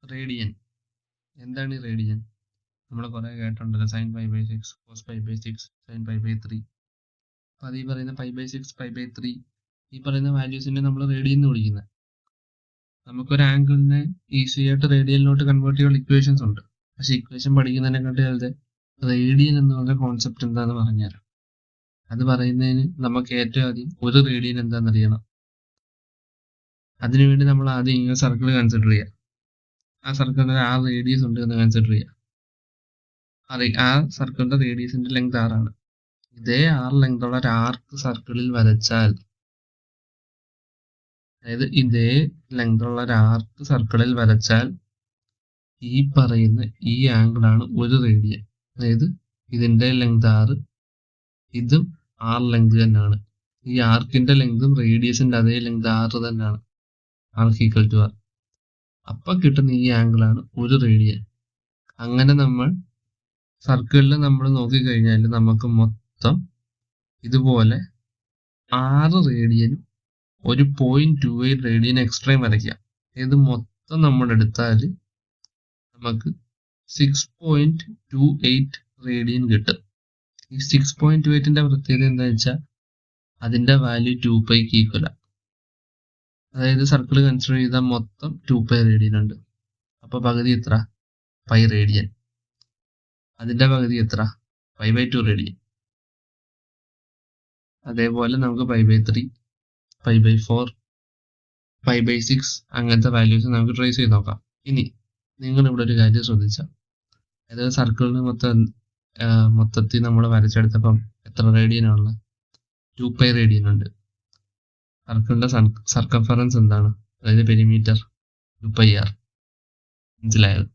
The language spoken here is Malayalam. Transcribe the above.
റേഡിയൻ. എന്താണ് ഈ റേഡിയൻ? നമ്മൾ കുറെ കേട്ടിട്ടുണ്ടല്ലോ, sin π/6, cos π/6, sin π/3. അപ്പൊ അത് ഈ പറയുന്ന π/6, π/3 ഈ പറയുന്ന വാല്യൂസിനെ നമ്മൾ റേഡിയൻ എന്ന് വിളിക്കുന്നത്. നമുക്കൊരു ആംഗിളിനെ ഈസി ആയിട്ട് റേഡിയനിലോട്ട് കൺവേർട്ട് ചെയ്യാനുള്ള ഇക്വേഷൻസ് ഉണ്ട്. പക്ഷെ ഇക്വേഷൻ പഠിക്കുന്നതിനെക്കാട്ടി വലുത് റേഡിയൻ എന്ന് പറഞ്ഞ കോൺസെപ്റ്റ് എന്താന്ന് പറഞ്ഞുതരാം. അത് പറയുന്നതിന് നമുക്ക് ഏറ്റവും ആദ്യം ഒരു റേഡിയൻ എന്താണെന്ന് അറിയണം. അതിനുവേണ്ടി നമ്മൾ ആദ്യം ഇങ്ങനെ സർക്കിൾ കൺസിഡർ ചെയ്യുക. ആ സർക്കിളിന് 6 റേഡിയസ് ഉണ്ട് എന്ന് കൺസിഡർ ചെയ്യുക. ആ സർക്കിളിന്റെ റേഡിയസിന്റെ ലെങ്ത് 6 ആണ്. ഇതേ 6 ലെങ്ത് ഉള്ള ഒരു ആർക്ക് സർക്കിളിൽ വരച്ചാൽ, അതായത് ഇതേ ലെങ്ത് ഉള്ള ഒരു ആർക്ക് സർക്കിളിൽ വരച്ചാൽ ഈ പറയുന്ന ഈ ആംഗിൾ ആണ് ഒരു റേഡിയൻ. അതായത് ഇതിന്റെ ലെങ്ത് 6, ഇതും 6 ലെങ്ത് തന്നെയാണ്. ഈ ആർക്കിന്റെ ലെങ്തും റേഡിയസിന്റെ അതേ ലെങ്ത് 6 തന്നെയാണ്. ആർക്ക് ഈക്വൽ ടു 6. അപ്പൊ കിട്ടുന്ന ഈ ആംഗിൾ ആണ് ഒരു റേഡിയൻ. അങ്ങനെ നമ്മൾ സർക്കിളിൽ നമ്മൾ നോക്കിക്കഴിഞ്ഞാൽ നമുക്ക് മൊത്തം ഇതുപോലെ 6 റേഡിയനും ഒരു 0.28 റേഡിയൻ എക്സ്ട്രയും വരയ്ക്കാം. ഇത് മൊത്തം നമ്മൾ എടുത്താൽ നമുക്ക് 6.28 റേഡിയൻ കിട്ടും. ഈ 6.28ന്റെ പ്രത്യേകത എന്താ വെച്ചാൽ അതിന്റെ വാല്യൂ 2πക്ക് ഈക്വലാണ്. അതായത് സർക്കിൾ കൺസിഡർ ചെയ്താൽ മൊത്തം 2π റേഡിയൻ ഉണ്ട്. അപ്പൊ പകുതി എത്ര? π റേഡിയൻ. അതിന്റെ പകുതി എത്ര? π/2 റേഡിയൻ. അതേപോലെ നമുക്ക് π/3, π/4, π/6 അങ്ങനത്തെ വാല്യൂസ് നമുക്ക് ട്രേസ് ചെയ്ത് നോക്കാം. ഇനി നിങ്ങൾ ഇവിടെ ഒരു കാര്യം ശ്രദ്ധിച്ചാൽ, അതായത് സർക്കിളിന് മൊത്തത്തിൽ നമ്മൾ വരച്ചെടുത്തപ്പം എത്ര റേഡിയൻ ആണുള്ളത്? 2π റേഡിയൻ ഉണ്ട്. സർക്കിളിന്റെ സർക്കംഫറൻസ് എന്താണ്? അതായത് പെരിമീറ്റർ 2πr. മനസ്സിലായത്?